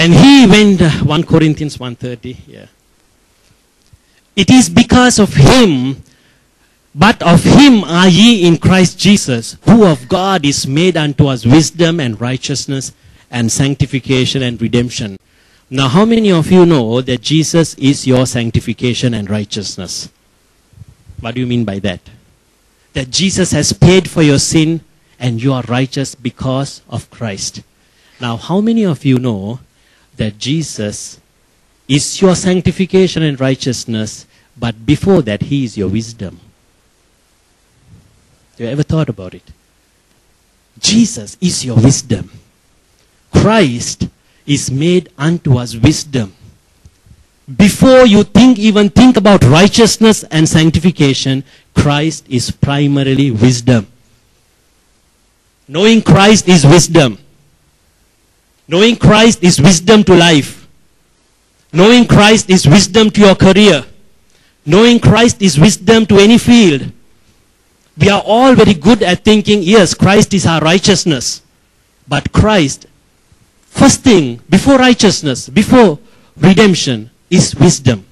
And he went, 1 Corinthians 1:30, yeah. It is because of him, but of him are ye in Christ Jesus, who of God is made unto us wisdom and righteousness and sanctification and redemption. Now, how many of you know that Jesus is your sanctification and righteousness? What do you mean by that? That Jesus has paid for your sin and you are righteous because of Christ. Now, how many of you know that Jesus is your sanctification and righteousness, but before that, he is your wisdom? Have you ever thought about it? Jesus is your wisdom. Christ is made unto us wisdom. Before you even think about righteousness and sanctification, Christ is primarily wisdom. Knowing Christ is wisdom. Knowing Christ is wisdom to life. Knowing Christ is wisdom to your career. Knowing Christ is wisdom to any field. We are all very good at thinking, yes, Christ is our righteousness. But Christ, first thing, before righteousness, before redemption, is wisdom.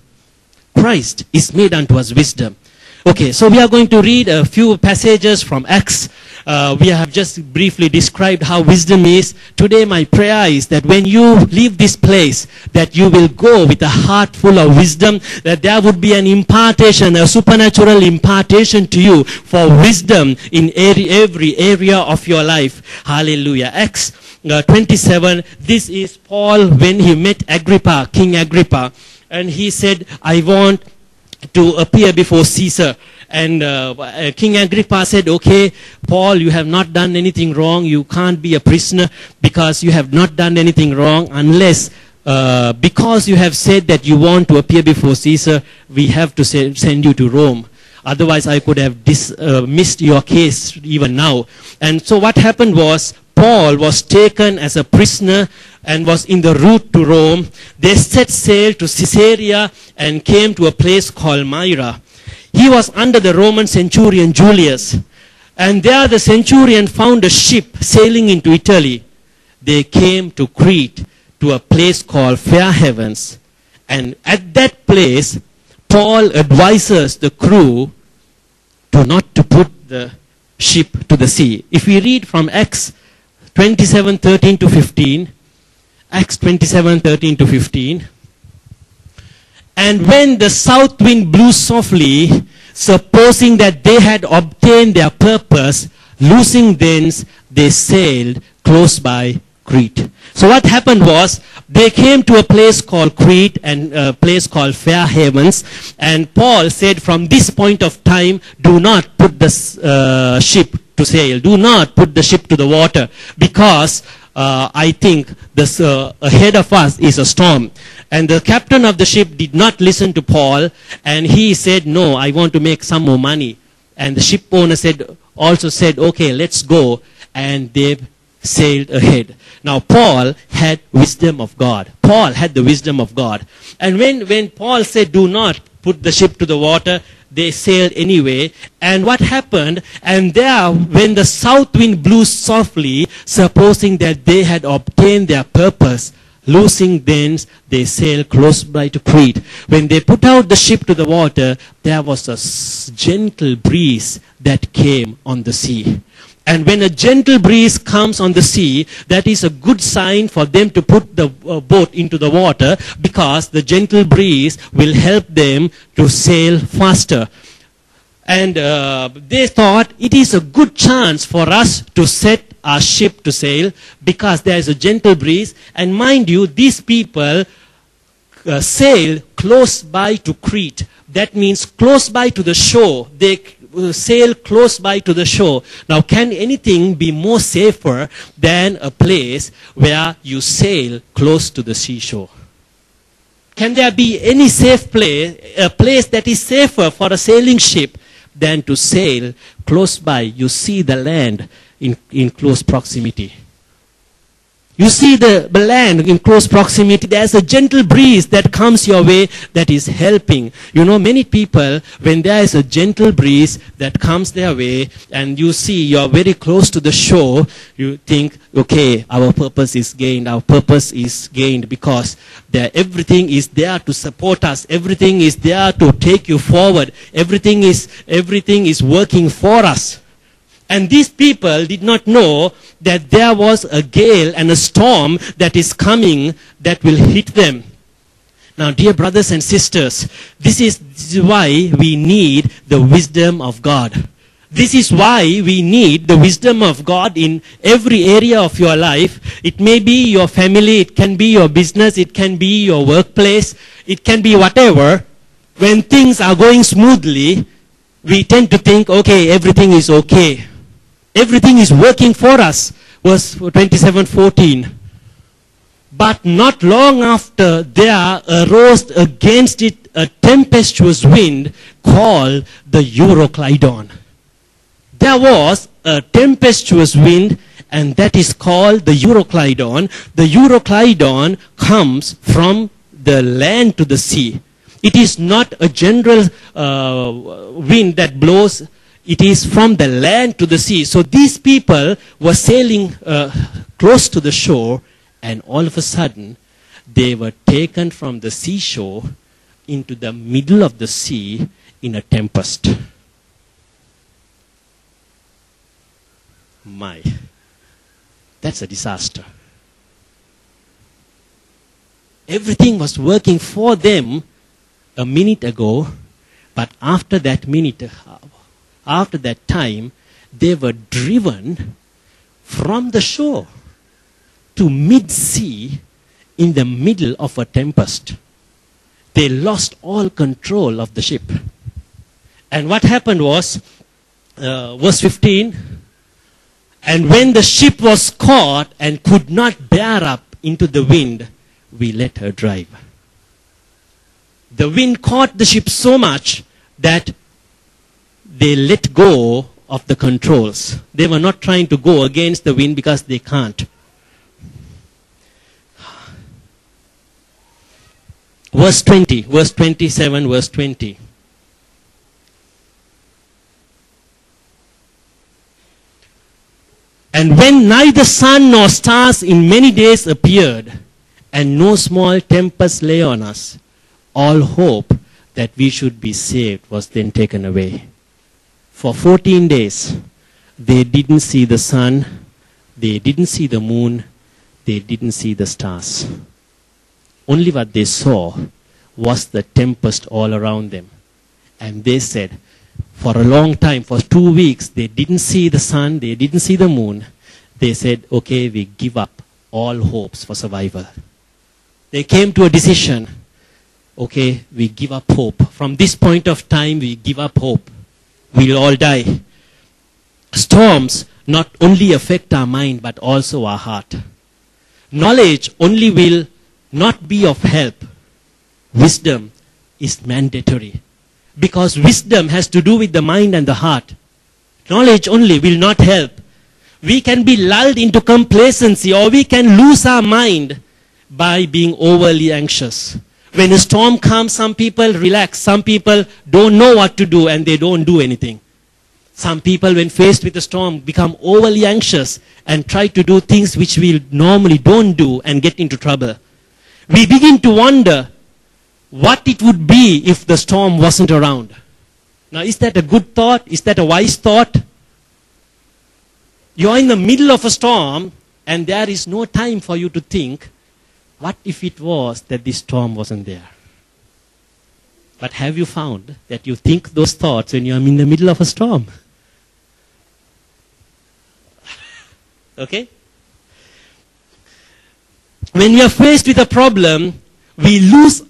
Christ is made unto us wisdom. Okay, so we are going to read a few passages from Acts. We have just briefly described how wisdom is. Today my prayer is that when you leave this place, that you will go with a heart full of wisdom, that there would be an impartation, a supernatural impartation to you for wisdom in every area of your life. Hallelujah. Acts 27, this is Paul when he met Agrippa, King Agrippa, and he said, I want to appear before Caesar. And King Agrippa said, okay, Paul, you have not done anything wrong. You can't be a prisoner because you have not done anything wrong unless, because you have said that you want to appear before Caesar, we have to send you to Rome. Otherwise, I could have missed your case even now. And so what happened was, Paul was taken as a prisoner and was in the route to Rome. They set sail to Caesarea and came to a place called Myra. He was under the Roman centurion Julius. And there the centurion found a ship sailing into Italy. They came to Crete, to a place called Fair Havens. And at that place, Paul advises the crew to not to put the ship to the sea. If we read from Acts 27:13 to 15, Acts 27:13 to 15. And when the south wind blew softly, supposing that they had obtained their purpose, loosing thence, they sailed close by Crete. So what happened was, they came to a place called Crete and a place called Fair Havens. And Paul said, from this point of time, do not put the ship to sail. Do not put the ship to the water, because I think this ahead of us is a storm. And the captain of the ship did not listen to Paul, and he said, no, I want to make some more money. And the ship owner also said, okay, let's go. And they sailed ahead. Now Paul had wisdom of God. Paul had the wisdom of God. And when Paul said, do not put the ship to the water, they sailed anyway. And what happened? And there, when the south wind blew softly, supposing that they had obtained their purpose, loosing thence, they sailed close by to Crete. When they put out the ship to the water, there was a gentle breeze that came on the sea. And when a gentle breeze comes on the sea, that is a good sign for them to put the boat into the water, because the gentle breeze will help them to sail faster. And they thought it is a good chance for us to set our ship to sail, because there is a gentle breeze. And mind you, these people sailed close by to Crete. That means close by to the shore. They sail close by to the shore. Now, can anything be more safer than a place where you sail close to the seashore? Can there be any safe place, a place that is safer for a sailing ship than to sail close by? You see the land in close proximity. You see the land in close proximity. There's a gentle breeze that comes your way that is helping. You know, many people, when there is a gentle breeze that comes their way and you see you're very close to the shore, you think, okay, our purpose is gained. Our purpose is gained because everything is there to support us. Everything is there to take you forward. Everything is working for us. And these people did not know that there was a gale and a storm that is coming that will hit them. Now, dear brothers and sisters, this is why we need the wisdom of God. This is why we need the wisdom of God in every area of your life. It may be your family, it can be your business, it can be your workplace, it can be whatever. When things are going smoothly, we tend to think, okay, everything is okay. Everything is working for us. Verse 27:14. But not long after there arose against it a tempestuous wind called the Euroclydon. There was a tempestuous wind, and that is called the Euroclydon. The Euroclydon comes from the land to the sea. It is not a general wind that blows. It is from the land to the sea. So these people were sailing close to the shore, and all of a sudden, they were taken from the seashore into the middle of the sea in a tempest. My, that's a disaster. Everything was working for them a minute ago, but after that minute, after that time, they were driven from the shore to mid-sea in the middle of a tempest. They lost all control of the ship. And what happened was, verse 15, and when the ship was caught and could not bear up into the wind, we let her drive. The wind caught the ship so much that they let go of the controls. They were not trying to go against the wind because they can't. Verse 20, verse 27, verse 20. And when neither sun nor stars in many days appeared, and no small tempest lay on us, all hope that we should be saved was then taken away. For 14 days, they didn't see the sun, they didn't see the moon, they didn't see the stars. Only what they saw was the tempest all around them. And they said, for a long time, for 2 weeks, they didn't see the sun, they didn't see the moon. They said, okay, we give up all hopes for survival. They came to a decision. Okay, we give up hope. From this point of time, we give up hope. We'll all die. Storms not only affect our mind, but also our heart. Knowledge only will not be of help. Wisdom is mandatory. Because wisdom has to do with the mind and the heart. Knowledge only will not help. We can be lulled into complacency, or we can lose our mind by being overly anxious. When a storm comes, some people relax. Some people don't know what to do and they don't do anything. Some people, when faced with a storm, become overly anxious and try to do things which we normally don't do and get into trouble. We begin to wonder what it would be if the storm wasn't around. Now, is that a good thought? Is that a wise thought? You're in the middle of a storm and there is no time for you to think, what if it was that this storm wasn't there? But have you found that you think those thoughts when you're in the middle of a storm? Okay? When we are faced with a problem,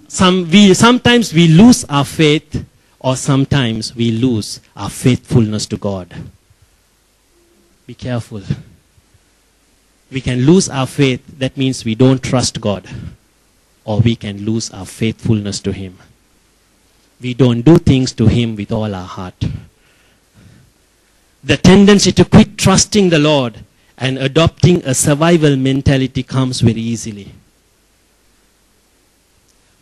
sometimes we lose our faith, or sometimes we lose our faithfulness to God. Be careful. We can lose our faith, that means we don't trust God. Or we can lose our faithfulness to Him. We don't do things to Him with all our heart. The tendency to quit trusting the Lord and adopting a survival mentality comes very easily.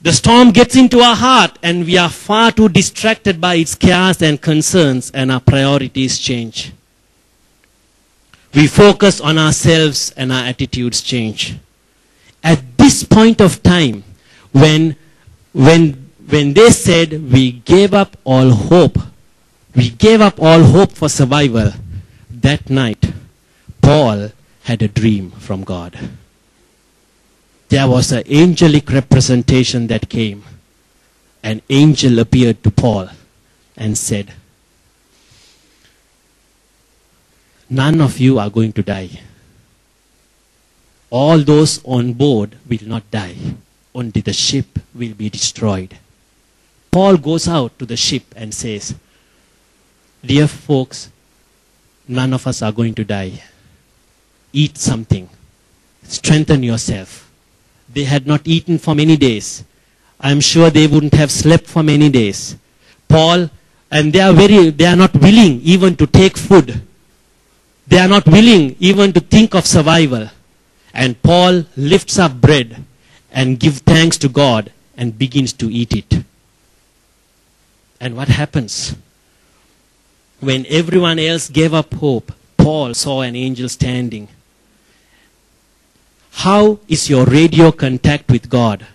The storm gets into our heart and we are far too distracted by its cares and concerns, and our priorities change. We focus on ourselves and our attitudes change. At this point of time, when they said we gave up all hope for survival, that night, Paul had a dream from God. There was an angelic representation that came. An angel appeared to Paul and said, none of you are going to die. All those on board will not die. Only the ship will be destroyed. Paul goes out to the ship and says, dear folks, none of us are going to die. Eat something. Strengthen yourself. They had not eaten for many days. I'm sure they wouldn't have slept for many days. Paul, and they are not willing even to take food. They are not willing even to think of survival. And Paul lifts up bread and gives thanks to God and begins to eat it. And what happens? When everyone else gave up hope, Paul saw an angel standing. How is your radio contact with God?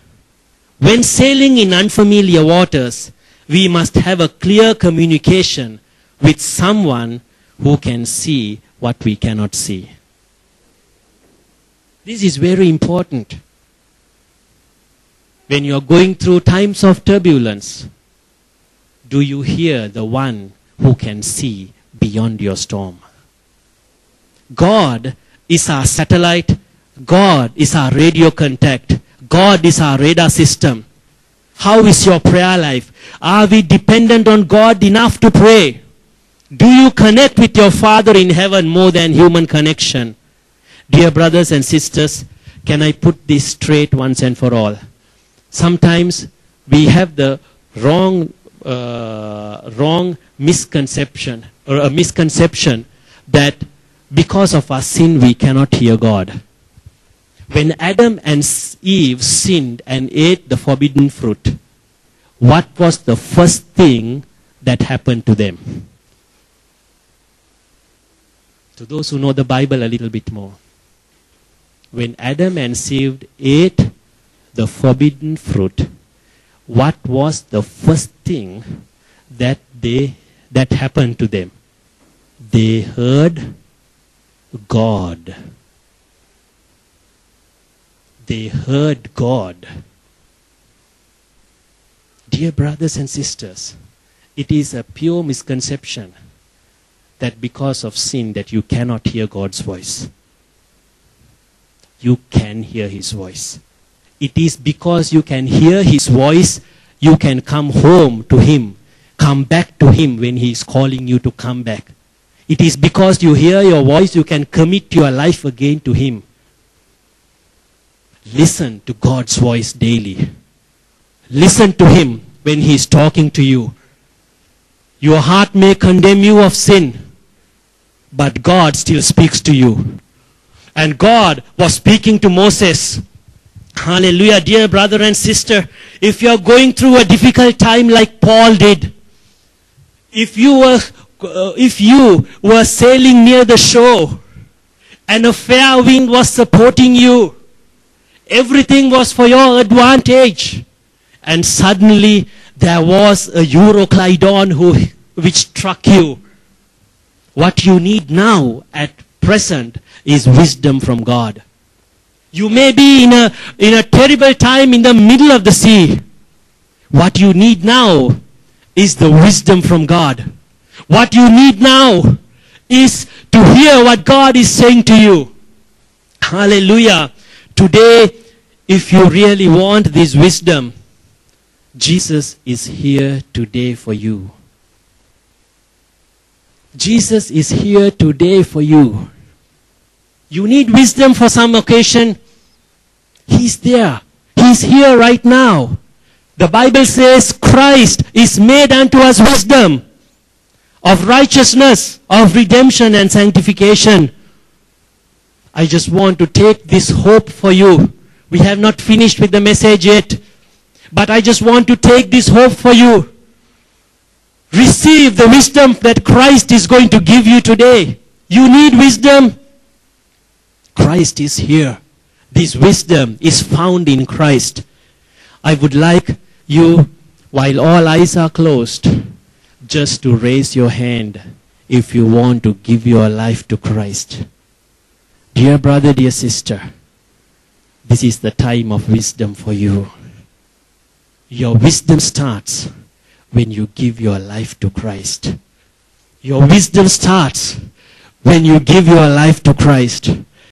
When sailing in unfamiliar waters, we must have a clear communication with someone who can see what we cannot see. This is very important. When you are going through times of turbulence, do you hear the one who can see beyond your storm? God is our satellite. God is our radio contact. God is our radar system. How is your prayer life? Are we dependent on God enough to pray? Do you connect with your Father in heaven more than human connection? Dear brothers and sisters, can I put this straight once and for all? Sometimes we have the wrong misconception, or a misconception that because of our sin we cannot hear God. When Adam and Eve sinned and ate the forbidden fruit, what was the first thing that happened to them? To those who know the Bible a little bit more. When Adam and Eve ate the forbidden fruit, what was the first thing that happened to them? They heard God. They heard God. Dear brothers and sisters, it is a pure misconception that because of sin that you cannot hear God's voice. You can hear His voice. It is because you can hear His voice, you can come home to Him, come back to Him when He is calling you to come back. It is because you hear your voice, you can commit your life again to Him. Listen to God's voice daily. Listen to Him when He is talking to you. Your heart may condemn you of sin, but God still speaks to you. And God was speaking to Moses. Hallelujah, dear brother and sister. If you are going through a difficult time like Paul did, if you were sailing near the shore and a fair wind was supporting you, everything was for your advantage, and suddenly there was a Euroclydon which struck you. What you need now at present is wisdom from God. You may be in a terrible time in the middle of the sea. What you need now is the wisdom from God. What you need now is to hear what God is saying to you. Hallelujah. Today, if you really want this wisdom, Jesus is here today for you. Jesus is here today for you. You need wisdom for some occasion. He's there. He's here right now. The Bible says Christ is made unto us wisdom of righteousness, of redemption and sanctification. I just want to take this hope for you. We have not finished with the message yet, but I just want to take this hope for you. Receive the wisdom that Christ is going to give you today. You need wisdom. Christ is here. This wisdom is found in Christ. I would like you, while all eyes are closed, just to raise your hand if you want to give your life to Christ. Dear brother, dear sister, this is the time of wisdom for you. Your wisdom starts when you give your life to Christ. Your wisdom starts when you give your life to Christ.